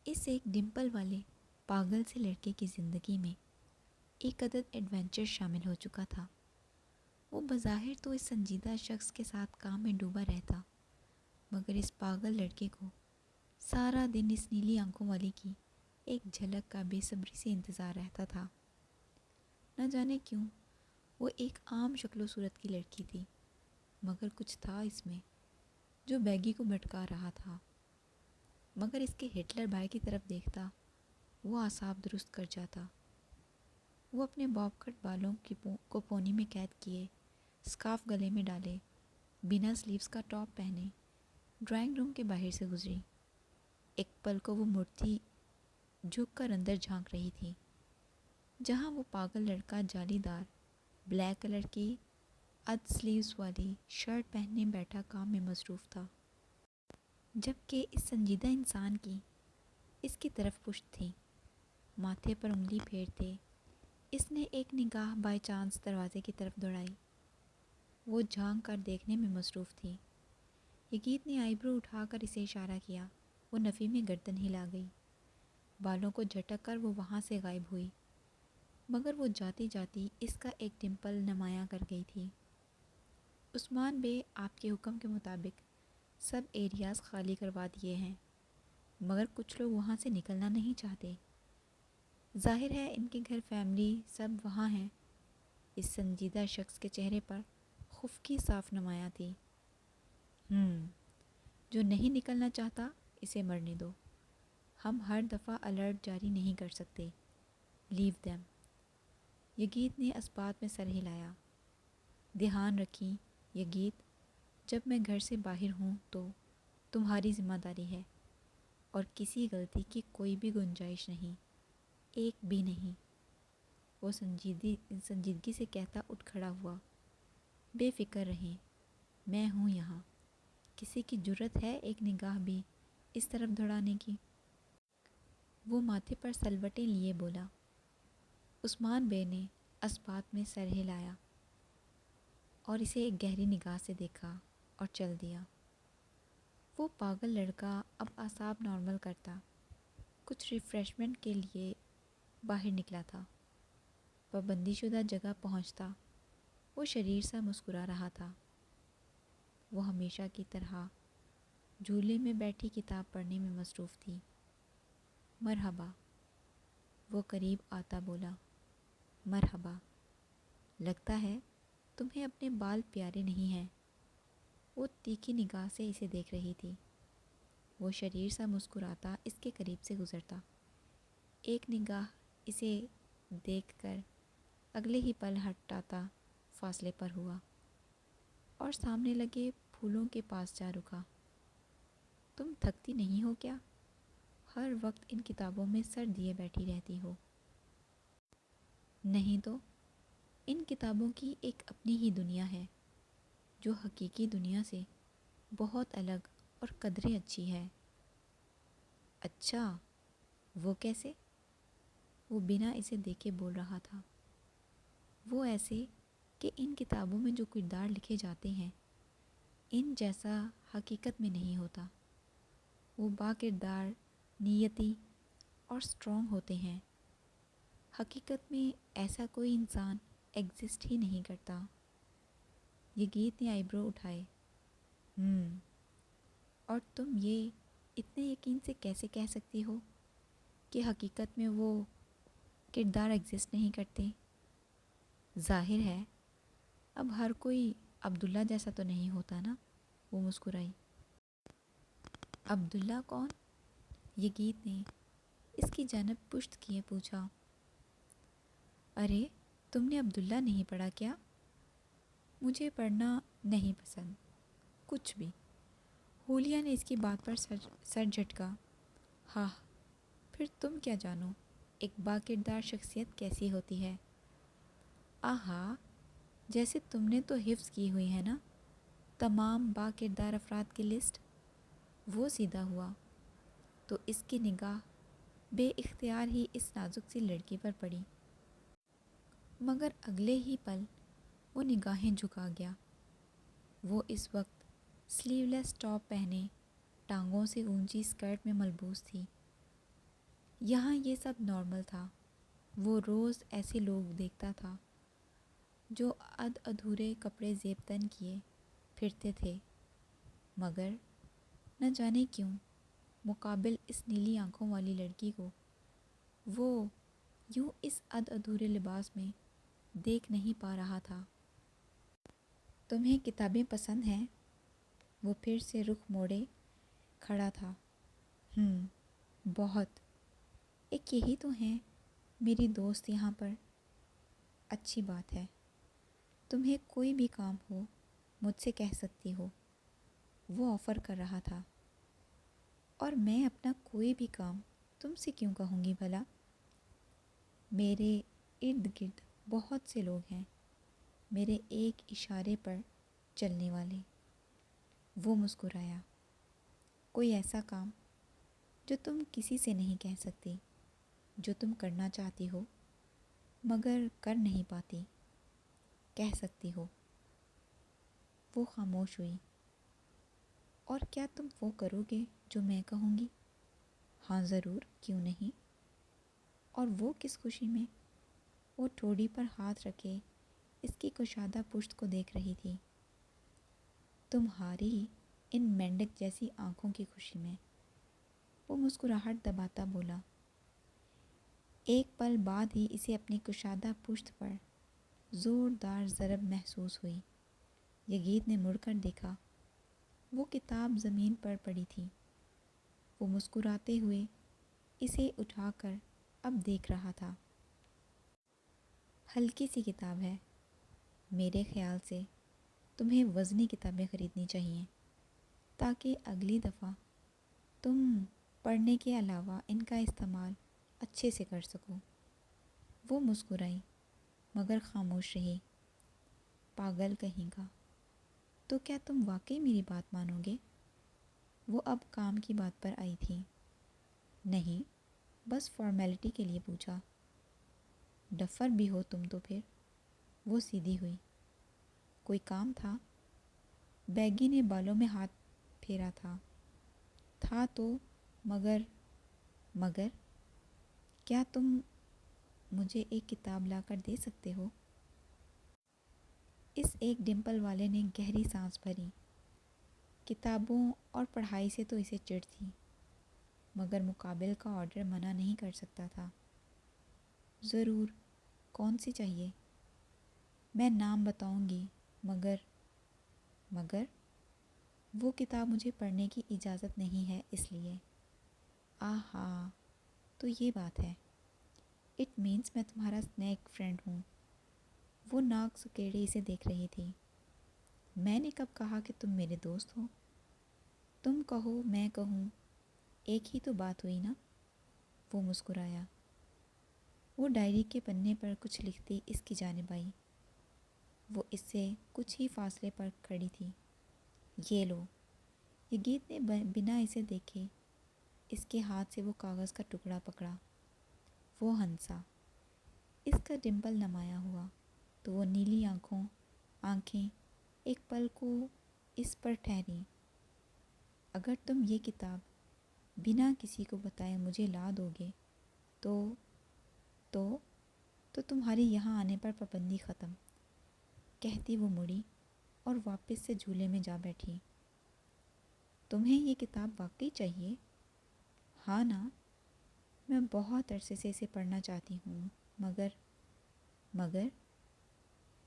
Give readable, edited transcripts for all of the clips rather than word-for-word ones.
اس ایک ڈمپل والے پاگل سے لڑکے کی زندگی میں ایک عدد ایڈونچر شامل ہو چکا تھا۔ وہ بظاہر تو اس سنجیدہ شخص کے ساتھ کام میں ڈوبا رہتا، مگر اس پاگل لڑکے کو سارا دن اس نیلی آنکھوں والی کی ایک جھلک کا بے صبری سے انتظار رہتا تھا۔ نہ جانے کیوں وہ ایک عام شکل و صورت کی لڑکی تھی، مگر کچھ تھا اس میں جو بیگی کو بھٹکا رہا تھا۔ مگر اس کے ہٹلر بھائی کی طرف دیکھتا وہ اعصاب درست کر جاتا۔ وہ اپنے باب کٹ بالوں کو پونی میں قید کیے، اسکارف گلے میں ڈالے، بنا سلیوز کا ٹاپ پہنے ڈرائنگ روم کے باہر سے گزری۔ ایک پل کو وہ مڑتی جھک کر اندر جھانک رہی تھی، جہاں وہ پاگل لڑکا جالی دار بلیک کلر کی اد سلیوز والی شرٹ پہننے بیٹھا کام میں مصروف تھا، جبکہ اس سنجیدہ انسان کی اس کی طرف پشت تھی۔ ماتھے پر انگلی پھیرتے اس نے ایک نگاہ بائی چانس دروازے کی طرف دوڑائی۔ وہ جھانک کر دیکھنے میں مصروف تھی۔ یگیت نے آئی برو اٹھا کر اسے اشارہ کیا۔ وہ نفی میں گردن ہلا گئی۔ بالوں کو جھٹک کر وہ وہاں سے غائب ہوئی، مگر وہ جاتی جاتی اس کا ایک ڈمپل نمایاں کر گئی تھی۔ عثمان بے، آپ کے حکم کے مطابق سب ایریاز خالی کروا دیے ہیں، مگر کچھ لوگ وہاں سے نکلنا نہیں چاہتے۔ ظاہر ہے ان کے گھر فیملی سب وہاں ہیں۔ اس سنجیدہ شخص کے چہرے پر خفگی صاف نمایاں تھی۔ جو نہیں نکلنا چاہتا اسے مرنے دو۔ ہم ہر دفعہ الرٹ جاری نہیں کر سکتے۔ لیو دیم۔ یگیت نے اسبات میں سر ہلایا۔ دھیان رکھیں یگیت، جب میں گھر سے باہر ہوں تو تمہاری ذمہ داری ہے، اور کسی غلطی کی کوئی بھی گنجائش نہیں، ایک بھی نہیں۔ وہ سنجیدگی سے کہتا اٹھ کھڑا ہوا۔ بے فکر رہیں، میں ہوں یہاں۔ کسی کی جرأت ہے ایک نگاہ بھی اس طرف دوڑانے کی؟ وہ ماتھے پر سلوٹیں لیے بولا۔ عثمان بے نے اسبات میں سر ہلایا اور اسے ایک گہری نگاہ سے دیکھا اور چل دیا۔ وہ پاگل لڑکا اب اعصاب نارمل کرتا کچھ ریفریشمنٹ کے لیے باہر نکلا تھا۔ پابندی شدہ جگہ پہنچتا وہ شریر سا مسکرا رہا تھا۔ وہ ہمیشہ کی طرح جھولے میں بیٹھی کتاب پڑھنے میں مصروف تھی۔ مرحبا، وہ قریب آتا بولا۔ مرحبا، لگتا ہے تمہیں اپنے بال پیارے نہیں ہیں۔ وہ تیکھی نگاہ سے اسے دیکھ رہی تھی۔ وہ شریر سا مسکراتا اس کے قریب سے گزرتا، ایک نگاہ اسے دیکھ کر اگلے ہی پل ہٹاتا فاصلے پر ہوا اور سامنے لگے پھولوں کے پاس جا رکا۔ تم تھکتی نہیں ہو کیا؟ ہر وقت ان کتابوں میں سر دیے بیٹھی رہتی ہو۔ نہیں تو، ان کتابوں کی ایک اپنی ہی دنیا ہے، جو حقیقی دنیا سے بہت الگ اور قدرے اچھی ہے۔ اچھا، وہ کیسے؟ وہ بنا اسے دیکھے بول رہا تھا۔ وہ ایسے کہ ان کتابوں میں جو کردار لکھے جاتے ہیں ان جیسا حقیقت میں نہیں ہوتا۔ وہ با کردار، نیتی اور اسٹرانگ ہوتے ہیں۔ حقیقت میں ایسا کوئی انسان ایگزسٹ ہی نہیں کرتا۔ یگیت نے آئی برو اٹھائے۔ اور تم یہ اتنے یقین سے کیسے کہہ سکتی ہو کہ حقیقت میں وہ کردار ایگزسٹ نہیں کرتے؟ ظاہر ہے اب ہر کوئی عبداللہ جیسا تو نہیں ہوتا نا؟ وہ مسکرائی۔ عبداللہ کون؟ یگیت نے اس کی جانب پشت کیے پوچھا۔ ارے، تم نے عبداللہ نہیں پڑھا کیا؟ مجھے پڑھنا نہیں پسند کچھ بھی۔ حولیہ نے اس کی بات پر سر جھٹکا۔ ہاہ، پھر تم کیا جانو ایک با کردار شخصیت کیسی ہوتی ہے؟ آہا، جیسے تم نے تو حفظ کی ہوئی ہے نا تمام با کردار افراد کی لسٹ۔ وہ سیدھا ہوا تو اس کی نگاہ بے اختیار ہی اس نازک سی لڑکی پر پڑی، مگر اگلے ہی پل وہ نگاہیں جھکا گیا۔ وہ اس وقت سلیو لیس ٹاپ پہنے ٹانگوں سے اونچی اسکرٹ میں ملبوس تھی۔ یہاں یہ سب نارمل تھا۔ وہ روز ایسے لوگ دیکھتا تھا جو ادھورے کپڑے زیب تن کیے پھرتے تھے، مگر نہ جانے کیوں مقابل اس نیلی آنکھوں والی لڑکی کو وہ یوں اس ادھورے لباس میں دیکھ نہیں پا رہا تھا۔ تمہیں کتابیں پسند ہیں؟ وہ پھر سے رخ موڑے کھڑا تھا۔ بہت۔ ایک یہی تو ہیں میری دوست یہاں پر۔ اچھی بات ہے، تمہیں کوئی بھی کام ہو مجھ سے کہہ سکتی ہو، وہ آفر کر رہا تھا۔ اور میں اپنا کوئی بھی کام تم سے کیوں کہوں گی بھلا؟ میرے ارد گرد بہت سے لوگ ہیں میرے ایک اشارے پر چلنے والے۔ وہ مسکرایا۔ کوئی ایسا کام جو تم کسی سے نہیں کہہ سکتی، جو تم کرنا چاہتی ہو مگر کر نہیں پاتی، کہہ سکتی ہو؟ وہ خاموش ہوئی۔ اور کیا تم وہ کرو گے جو میں کہوں گی؟ ہاں ضرور، کیوں نہیں؟ اور وہ کس خوشی میں؟ وہ ٹھوڑی پر ہاتھ رکھے اس کی کشادہ پشت کو دیکھ رہی تھی۔ تمہاری ان مینڈک جیسی آنکھوں کی خوشی میں، وہ مسکراہٹ دباتا بولا۔ ایک پل بعد ہی اسے اپنی کشادہ پشت پر زوردار ضرب محسوس ہوئی۔ یگید نے مڑ کر دیکھا، وہ کتاب زمین پر پڑی تھی۔ وہ مسکراتے ہوئے اسے اٹھا کر اب دیکھ رہا تھا۔ ہلکی سی کتاب ہے، میرے خیال سے تمہیں وزنی کتابیں خریدنی چاہیے تاکہ اگلی دفعہ تم پڑھنے کے علاوہ ان کا استعمال اچھے سے کر سکو۔ وہ مسکرائی مگر خاموش رہی۔ پاگل کہیں گا، تو کیا تم واقعی میری بات مانو گے؟ وہ اب کام کی بات پر آئی تھی۔ نہیں، بس فارمیلٹی کے لیے پوچھا۔ ڈفر بھی ہو تم تو پھر۔ وہ سیدھی ہوئی۔ کوئی کام تھا؟ بیگی نے بالوں میں ہاتھ پھیرا تھا تو مگر کیا تم مجھے ایک کتاب لا کر دے سکتے ہو؟ اس ایک ڈمپل والے نے گہری سانس بھری۔ کتابوں اور پڑھائی سے تو اسے چڑ تھی، مگر مقابل کا آرڈر منع نہیں کر سکتا تھا۔ ضرور، کون سی چاہیے؟ میں نام بتاؤں گی مگر وہ کتاب مجھے پڑھنے کی اجازت نہیں ہے، اس لیے۔ آہا، تو یہ بات ہے۔ اٹ مینس میں تمہارا اسنیک فرینڈ ہوں۔ وہ ناک سکیڑے اسے دیکھ رہی تھی۔ میں نے کب کہا کہ تم میرے دوست ہو؟ تم کہو میں کہوں، ایک ہی تو بات ہوئی نا؟ وہ مسکرایا۔ وہ ڈائری کے پنے پر کچھ لکھتی اس کی جانب آئی۔ وہ اس سے کچھ ہی فاصلے پر کھڑی تھی۔ یہ لو۔ یگید نے بنا اسے دیکھے اس کے ہاتھ سے وہ کاغذ کا ٹکڑا پکڑا۔ وہ ہنسا۔ اس کا ڈمپل نمایاں ہوا تو وہ نیلی آنکھیں ایک پل کو اس پر ٹھہریں۔ اگر تم یہ کتاب بنا کسی کو بتائے مجھے لا دو گے تو تمہاری یہاں آنے پر پابندی ختم، کہتی وہ مڑی اور واپس سے جھولے میں جا بیٹھی۔ تمہیں یہ کتاب واقعی چاہیے؟ ہاں نا، میں بہت عرصے سے اسے پڑھنا چاہتی ہوں،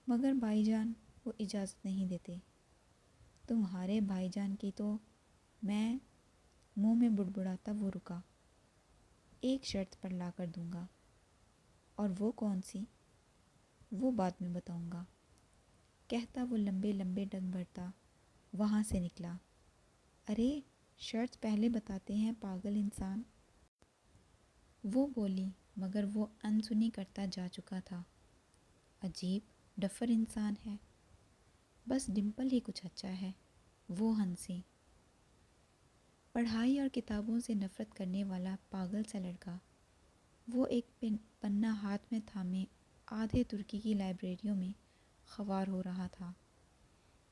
مگر بھائی جان وہ اجازت نہیں دیتے۔ تمہارے بھائی جان کی تو میں منہ میں بڑبڑاتا وہ رکا۔ ایک شرط پر لا کر دوں گا۔ اور وہ کون سی؟ وہ بعد میں بتاؤں گا، کہتا وہ لمبے لمبے ڈگ بھرتا وہاں سے نکلا۔ ارے شرط پہلے بتاتے ہیں پاگل انسان، وہ بولی، مگر وہ انسنی کرتا جا چکا تھا۔ عجیب ڈفر انسان ہے، بس ڈمپل ہی کچھ اچھا ہے۔ وہ ہنسی۔ پڑھائی اور کتابوں سے نفرت کرنے والا پاگل سا لڑکا، وہ ایک پنہ ہاتھ میں تھامے آدھے ترکی کی لائبریریوں میں خوار ہو رہا تھا۔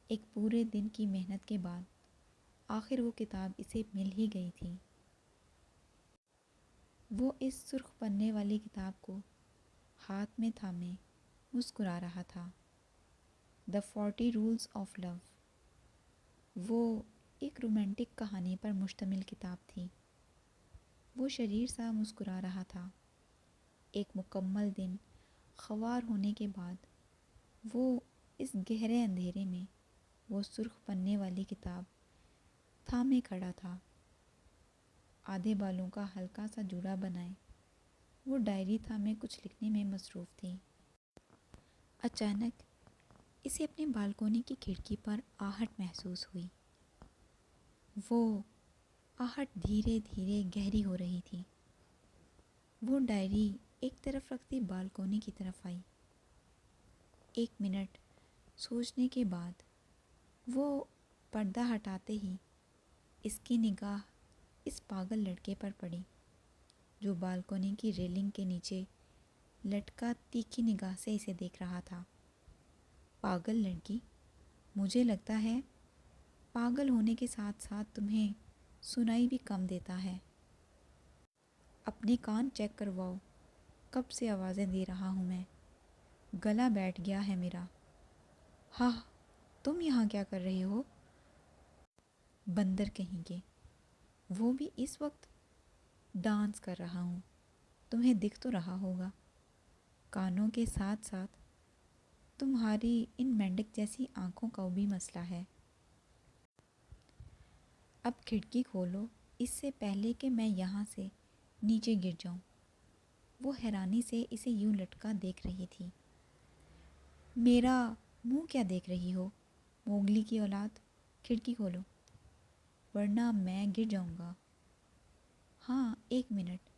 ایک پورے دن کی محنت کے بعد آخر وہ کتاب اسے مل ہی گئی تھی۔ وہ اس سرخ پنے والی کتاب کو ہاتھ میں تھامے مسکرا رہا تھا۔ دا 40 رولز آف لو، وہ ایک رومانٹک کہانی پر مشتمل کتاب تھی۔ وہ شریر سا مسکرا رہا تھا۔ ایک مکمل دن خوار ہونے کے بعد وہ اس گہرے اندھیرے میں وہ سرخ پنے والی کتاب تھامے کھڑا تھا۔ آدھے بالوں کا ہلکا سا جوڑا بنائے وہ ڈائری تھامے کچھ لکھنے میں مصروف تھی۔ اچانک اسے اپنے بالکونی کی کھڑکی پر آہٹ محسوس ہوئی۔ وہ آہٹ دھیرے دھیرے گہری ہو رہی تھی۔ وہ ڈائری ایک طرف رکھتی بالکونی کی طرف آئی۔ 1 منٹ سوچنے کے بعد وہ پردہ ہٹاتے ہی اس کی نگاہ اس پاگل لڑکے پر پڑی جو بالکونی کی ریلنگ کے نیچے لٹکا تیکھی نگاہ سے اسے دیکھ رہا تھا۔ پاگل لڑکی، مجھے لگتا ہے پاگل ہونے کے ساتھ ساتھ تمہیں سنائی بھی کم دیتا ہے۔ اپنے کان چیک کرواؤ، کب سے آوازیں دے رہا ہوں میں، گلا بیٹھ گیا ہے میرا۔ ہاں، تم یہاں کیا کر رہے ہو؟ بندر کہیں گے، وہ بھی اس وقت؟ ڈانس کر رہا ہوں، تمہیں دکھ تو رہا ہوگا۔ کانوں کے ساتھ ساتھ تمہاری ان مینڈک جیسی آنکھوں کا بھی مسئلہ ہے۔ اب کھڑکی کھولو اس سے پہلے کہ میں یہاں سے نیچے گر جاؤں۔ وہ حیرانی سے اسے یوں لٹکا دیکھ رہی تھی۔ میرا منہ کیا دیکھ رہی ہو، موگلی کی اولاد؟ کھڑکی کھولو ورنہ میں گر جاؤں گا۔ ہاں 1 منٹ۔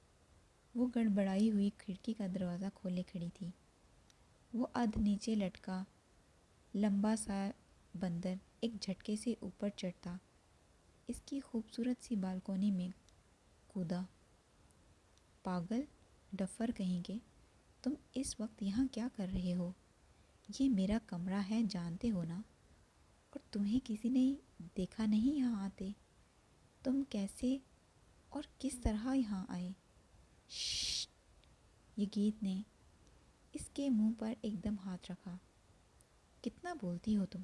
وہ گڑبڑائی ہوئی کھڑکی کا دروازہ کھولے کھڑی تھی۔ وہ نیچے لٹکا لمبا سا بندر ایک جھٹکے سے اوپر چڑھتا اس کی خوبصورت سی بالکونی میں کودا۔ پاگل ڈفر کہیں گے، تم اس وقت یہاں کیا کر رہے ہو؟ یہ میرا کمرہ ہے، جانتے ہو نا؟ اور تمہیں کسی نے دیکھا نہیں یہاں آتے؟ تم کیسے اور کس طرح یہاں آئے؟ شش! یگیت نے اس کے منہ پر ایک دم ہاتھ رکھا۔ کتنا بولتی ہو تم؟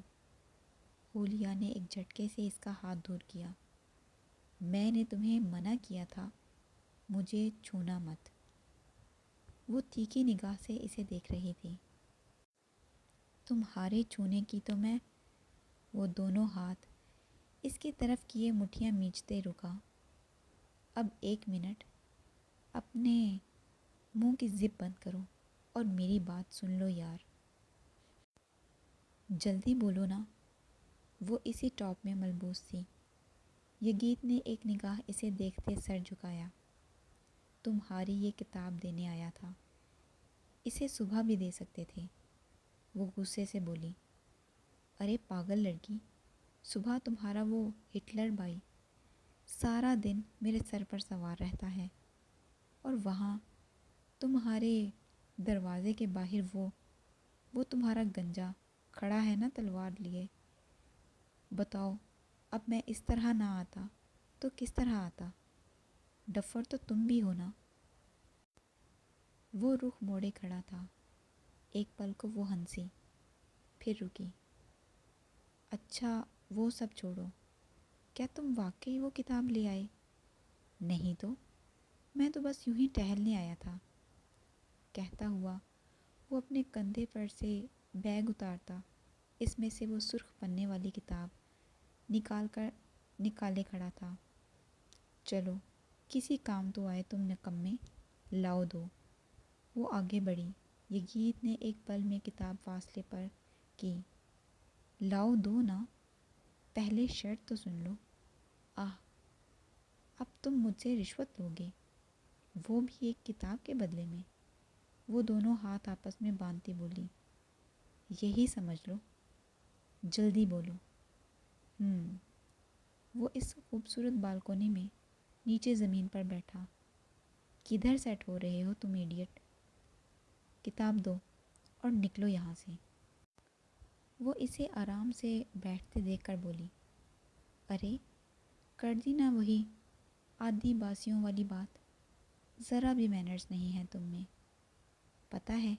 ہولیا نے ایک جھٹکے سے اس کا ہاتھ دور کیا۔ میں نے تمہیں منع کیا تھا مجھے چھونا مت۔ وہ تیکھی نگاہ سے اسے دیکھ رہی تھی۔ تمہارے چھونے کی تو میں… وہ دونوں ہاتھ اس کی طرف کیے مٹھیاں میچتے رکا۔ اب 1 منٹ، اپنے منہ کی زپ بند کرو اور میری بات سن لو یار۔ جلدی بولو نا۔ وہ اسی ٹاپ میں ملبوس تھی۔ یگیت نے ایک نگاہ اسے دیکھتے سر جھکایا۔ تمہاری یہ کتاب دینے آیا تھا، اسے صبح بھی دے سکتے تھے۔ وہ غصے سے بولی۔ ارے پاگل لڑکی، صبح تمہارا وہ ہٹلر بھائی سارا دن میرے سر پر سوار رہتا ہے، اور وہاں تمہارے دروازے کے باہر وہ تمہارا گنجا کھڑا ہے نا تلوار لیے۔ بتاؤ اب میں اس طرح نہ آتا تو کس طرح آتا؟ ڈفر تو تم بھی ہو نا۔ وہ رخ موڑے کھڑا تھا۔ ایک پل کو وہ ہنسی، پھر رکی۔ اچھا وہ سب چھوڑو، کیا تم واقعی وہ کتاب لے آئے؟ نہیں تو، میں تو بس یوں ہی ٹہلنے آیا تھا، کہتا ہوا وہ اپنے کندھے پر سے بیگ اتارتا اس میں سے وہ سرخ پنے والی کتاب نکالے کھڑا تھا۔ چلو کسی کام تو آئے تم نکمے، لاؤ دو۔ وہ آگے بڑھی۔ یگیت نے ایک پل میں کتاب فاصلے پر کی۔ لاؤ دو نا، پہلے شرط تو سن لو۔ آہ، اب تم مجھ سے رشوت لوگے، وہ بھی ایک کتاب کے بدلے میں؟ وہ دونوں ہاتھ آپس میں باندھتی بولی۔ یہی سمجھ لو، جلدی بولو۔ وہ اس خوبصورت بالکونی میں نیچے زمین پر بیٹھا۔ کدھر سیٹ ہو رہے ہو تم ایڈیٹ؟ کتاب دو اور نکلو یہاں سے۔ وہ اسے آرام سے بیٹھتے دیکھ کر بولی۔ ارے کر دی نا وہی آدھی باسیوں والی بات، ذرا بھی مینرز نہیں ہیں تم میں. پتہ ہے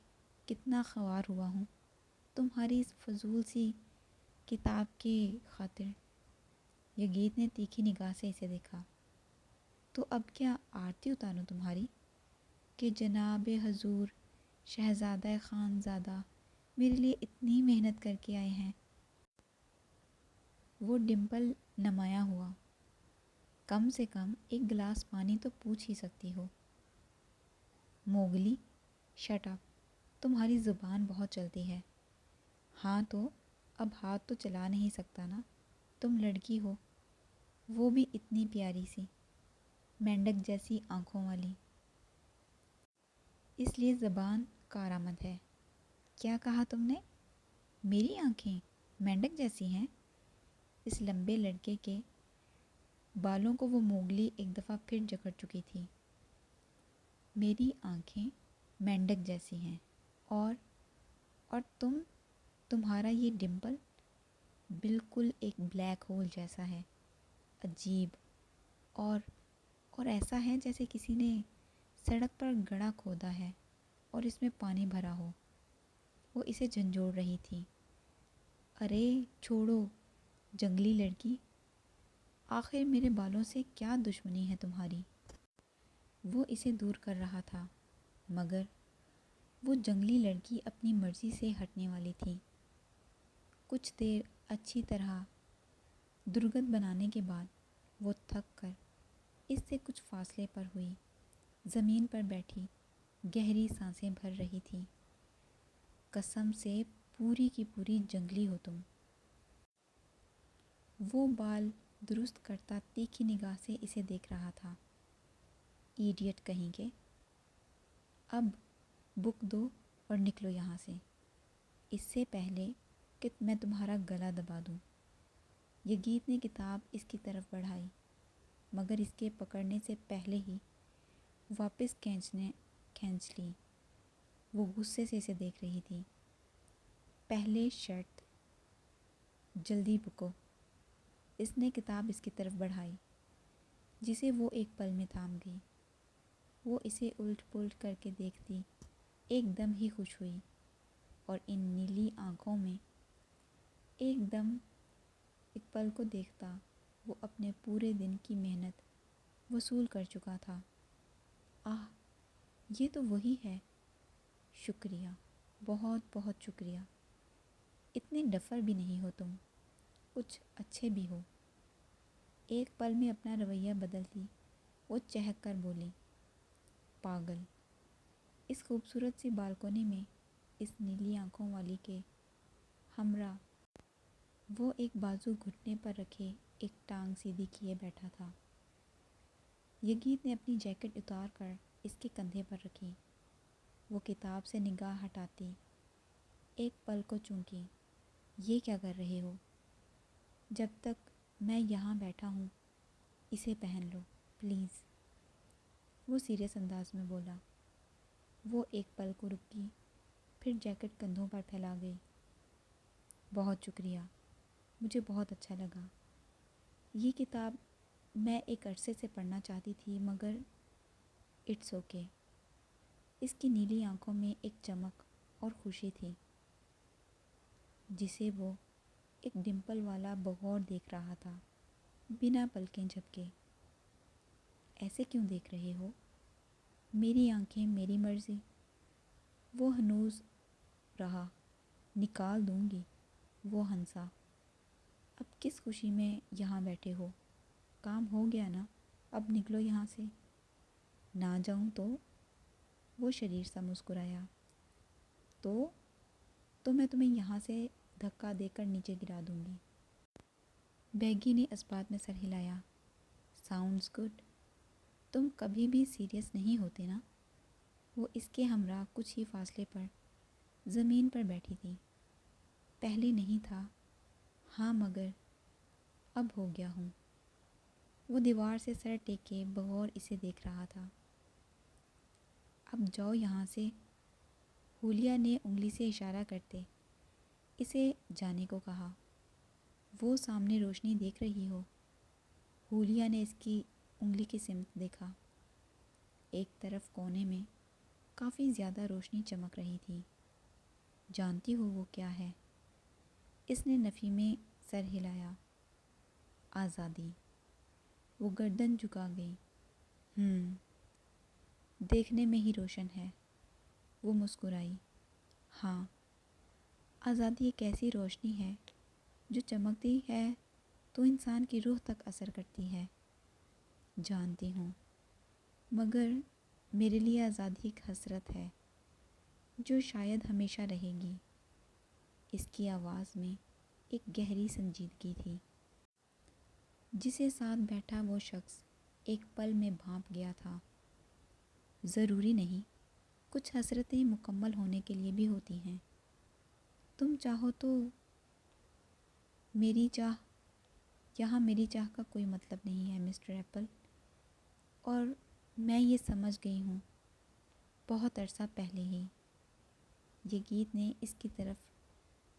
کتنا خوار ہوا ہوں تمہاری اس فضول سی کتاب کی خاطر. یگیت نے تیکھی نگاہ سے اسے دیکھا. تو اب کیا آرتی اتاروں تمہاری کہ جناب حضور شہزادہ خان زادہ میرے لیے اتنی محنت کر کے آئے ہیں. وہ ڈمپل نمایاں ہوا. کم سے کم ایک گلاس پانی تو پوچھ ہی سکتی ہو. موگلی شٹ اپ، تمہاری زبان بہت چلتی ہے. ہاں تو اب ہاتھ تو چلا نہیں سکتا نا، تم لڑکی ہو، وہ بھی اتنی پیاری سی مینڈک جیسی آنکھوں والی. اس لیے زبان کارآمد ہے. کیا کہا تم نے؟ میری آنکھیں مینڈک جیسی ہیں؟ اس لمبے لڑکے کے بالوں کو وہ موگلی ایک دفعہ پھر جکڑ چکی تھی. میری آنکھیں مینڈک جیسی ہیں اور تمہارا یہ ڈمپل بالکل ایک بلیک ہول جیسا ہے. عجیب اور ایسا ہے جیسے کسی نے سڑک پر گڑھا کھودا ہے اور اس میں پانی بھرا ہو. وہ اسے جھنجھوڑ رہی تھی. ارے چھوڑو جنگلی لڑکی، آخر میرے بالوں سے کیا دشمنی ہے تمہاری؟ وہ اسے دور کر رہا تھا مگر وہ جنگلی لڑکی اپنی مرضی سے ہٹنے والی تھی. کچھ دیر اچھی طرح درگت بنانے کے بعد وہ تھک کر اس سے کچھ فاصلے پر ہوئی. زمین پر بیٹھی گہری سانسیں بھر رہی تھی. قسم سے پوری کی پوری جنگلی ہو تم. وہ بال درست کرتا تیکھی نگاہ سے اسے دیکھ رہا تھا. ایڈیٹ کہیں کے. اب بک دو اور نکلو یہاں سے، اس سے پہلے کہ میں تمہارا گلا دبا دوں. یگیت نے کتاب اس کی طرف بڑھائی مگر اس کے پکڑنے سے پہلے ہی واپس کھینچ لی. وہ غصے سے اسے دیکھ رہی تھی. پہلے شرط، جلدی بکو. اس نے کتاب اس کی طرف بڑھائی جسے وہ ایک پل میں تھام گئی. وہ اسے الٹ پلٹ کر کے دیکھتی ایک دم ہی خوش ہوئی اور ان نیلی آنکھوں میں ایک دم اقبال کو دیکھتا وہ اپنے پورے دن کی محنت وصول کر چکا تھا. آہ یہ تو وہی ہے. شکریہ، بہت بہت شکریہ. اتنے ڈفر بھی نہیں ہو تم، کچھ اچھے بھی ہو. ایک پل میں اپنا رویہ بدلتی وہ چہک کر بولی. پاگل. اس خوبصورت سی بالکونی میں اس نیلی آنکھوں والی کے ہمراہ وہ ایک بازو گھٹنے پر رکھے ایک ٹانگ سیدھی کیے بیٹھا تھا. یگیت نے اپنی جیکٹ اتار کر اس کے کندھے پر رکھی. وہ کتاب سے نگاہ ہٹاتی ایک پل کو چونکی. یہ کیا کر رہے ہو؟ جب تک میں یہاں بیٹھا ہوں اسے پہن لو پلیز. وہ سیریس انداز میں بولا. وہ ایک پل کو رکی پھر جیکٹ کندھوں پر پھیلا گئی. بہت شکریہ، مجھے بہت اچھا لگا. یہ کتاب میں ایک عرصے سے پڑھنا چاہتی تھی مگر اٹس اوکے. اس کی نیلی آنکھوں میں ایک چمک اور خوشی تھی جسے وہ ایک ڈمپل والا بغور دیکھ رہا تھا بنا پلکیں جھپکے. ایسے کیوں دیکھ رہے ہو؟ میری آنکھیں میری مرضی. وہ ہنوز رہا. نکال دوں گی. وہ ہنسا. اب کس خوشی میں یہاں بیٹھے ہو؟ کام ہو گیا نا، اب نکلو یہاں سے. نہ جاؤں تو؟ وہ شریر سا مسکرایا. تو میں تمہیں یہاں سے دھکا دے کر نیچے گرا دوں گی. بیگی نے اس بات میں سر ہلایا. Sounds good. تم کبھی بھی سیریس نہیں ہوتے نا؟ وہ اس کے ہمراہ کچھ ہی فاصلے پر زمین پر بیٹھی تھی. پہلے نہیں تھا. ہاں مگر اب ہو گیا ہوں. وہ دیوار سے سر ٹیکے بغور اسے دیکھ رہا تھا. اب جاؤ یہاں سے. ہولیا نے انگلی سے اشارہ کرتے اسے جانے کو کہا. وہ سامنے روشنی دیکھ رہی ہو؟ ہولیا نے اس کی انگلی کی سمت دیکھا. ایک طرف کونے میں کافی زیادہ روشنی چمک رہی تھی۔ جانتی ہو وہ کیا ہے؟ اس نے نفی میں سر ہلایا۔ آزادی۔ وہ گردن جھکا گئی۔ دیکھنے میں ہی روشن ہے۔ وہ مسکرائی۔ ہاں، آزادی ایک ایسی روشنی ہے جو چمکتی ہے تو انسان کی روح تک اثر کرتی ہے۔ جانتی ہوں، مگر میرے لیے آزادی ایک حسرت ہے جو شاید ہمیشہ رہے گی۔ اس کی آواز میں ایک گہری سنجیدگی تھی جسے ساتھ بیٹھا وہ شخص ایک پل میں بھانپ گیا تھا۔ ضروری نہیں، کچھ حسرتیں مکمل ہونے کے لیے بھی ہوتی ہیں۔ تم چاہو تو یہاں میری چاہ کا کوئی مطلب نہیں ہے مسٹر ایپل، اور میں یہ سمجھ گئی ہوں بہت عرصہ پہلے ہی۔ یہ گیت نے اس کی طرف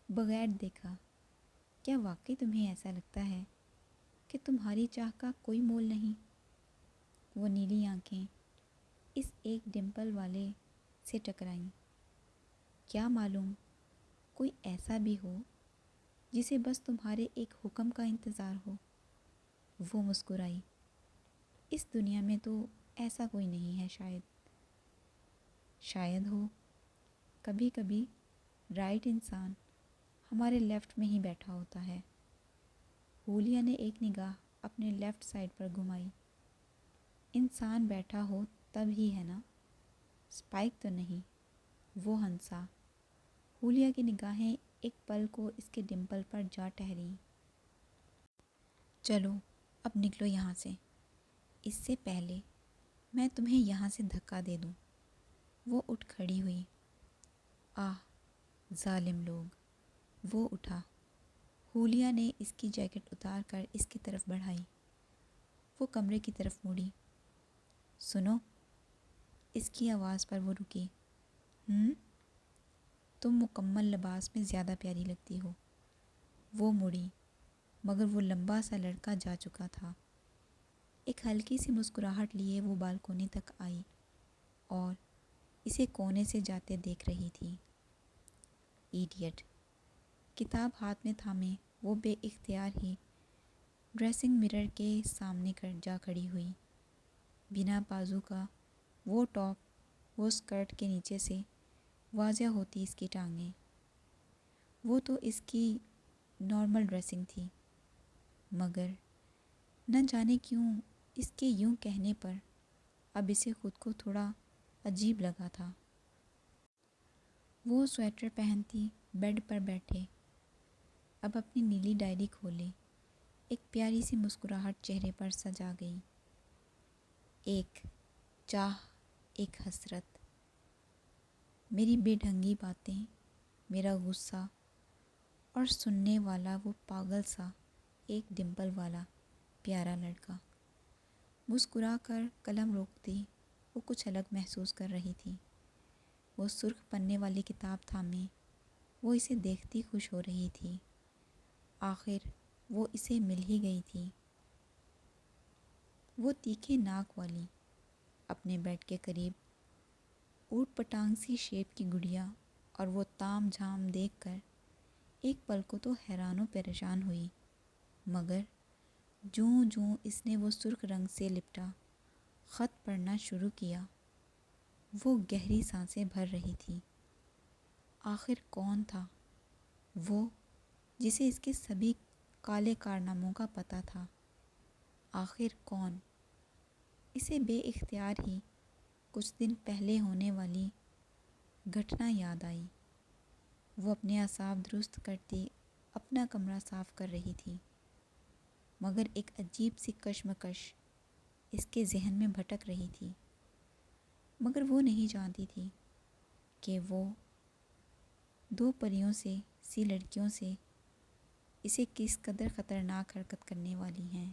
بغیر دیکھا۔ کیا واقعی تمہیں ایسا لگتا ہے کہ تمہاری چاہ کا کوئی مول نہیں؟ وہ نیلی آنکھیں اس ایک ڈمپل والے سے ٹکرائیں۔ کیا معلوم کوئی ایسا بھی ہو جسے بس تمہارے ایک حکم کا انتظار ہو۔ وہ مسکرائی۔ اس دنیا میں تو ایسا کوئی نہیں ہے شاید ہو۔ کبھی کبھی رائٹ انسان ہمارے لیفٹ میں ہی بیٹھا ہوتا ہے۔ ہولیا نے ایک نگاہ اپنے لیفٹ سائڈ پر گھمائی۔ انسان بیٹھا ہو تب ہی ہے نا، اسپائک تو نہیں۔ وہ ہنسا۔ ہولیا کی نگاہیں ایک پل کو اس کے ڈمپل پر جا ٹھہریں۔ چلو اب نکلو یہاں سے، اس سے پہلے میں تمہیں یہاں سے دھکا دے دوں۔ وہ اٹھ کھڑی ہوئی۔ آہ، ظالم لوگ۔ وہ اٹھا۔ ہولیا نے اس کی جیکٹ اتار کر اس کی طرف بڑھائی۔ وہ کمرے کی طرف مڑی۔ سنو، اس کی آواز پر وہ رکی۔ تم مکمل لباس میں زیادہ پیاری لگتی ہو۔ وہ مڑی، مگر وہ لمبا سا لڑکا جا چکا تھا۔ ایک ہلکی سی مسکراہٹ لیے وہ بالکونی تک آئی اور اسے کونے سے جاتے دیکھ رہی تھی۔ ایڈیٹ۔ کتاب ہاتھ میں تھامے وہ بے اختیار ہی ڈریسنگ مرر کے سامنے جا کھڑی ہوئی۔ بنا بازو کا وہ ٹاپ، وہ اسکرٹ کے نیچے سے واضح ہوتی اس کی ٹانگیں۔ وہ تو اس کی نارمل ڈریسنگ تھی، مگر نہ جانے کیوں اس کے یوں کہنے پر اب اسے خود کو تھوڑا عجیب لگا تھا۔ وہ سویٹر پہنتی بیڈ پر بیٹھے اب اپنی نیلی ڈائری کھولے۔ ایک پیاری سی مسکراہٹ چہرے پر سجا گئی۔ ایک چاہ، ایک حسرت، میری بے ڈھنگی باتیں، میرا غصہ، اور سننے والا وہ پاگل سا ایک ڈمپل والا پیارا لڑکا۔ مسکرا کر قلم روکتی وہ کچھ الگ محسوس کر رہی تھی۔ وہ سرخ پنے والی کتاب تھامے وہ اسے دیکھتی خوش ہو رہی تھی۔ آخر وہ اسے مل ہی گئی تھی۔ وہ تیکھے ناک والی اپنے بیڈ کے قریب اوٹ پٹانگ سی شیپ کی گڑیا، اور وہ تام جھام دیکھ کر ایک پل کو تو حیران و پریشان ہوئی، مگر جوں اس نے وہ سرخ رنگ سے لپٹا خط پڑھنا شروع کیا، وہ گہری سانسیں بھر رہی تھی۔ آخر کون تھا وہ جسے اس کے سبھی کالے کارناموں کا پتہ تھا؟ آخر کون؟ اسے بے اختیار ہی کچھ دن پہلے ہونے والی گھٹنا یاد آئی۔ وہ اپنے اعصاب درست کرتی اپنا کمرہ صاف کر رہی تھی، مگر ایک عجیب سی کشمکش اس کے ذہن میں بھٹک رہی تھی، مگر وہ نہیں جانتی تھی کہ وہ دو پریوں سی لڑکیوں سے اسے کس قدر خطرناک حرکت کرنے والی ہیں۔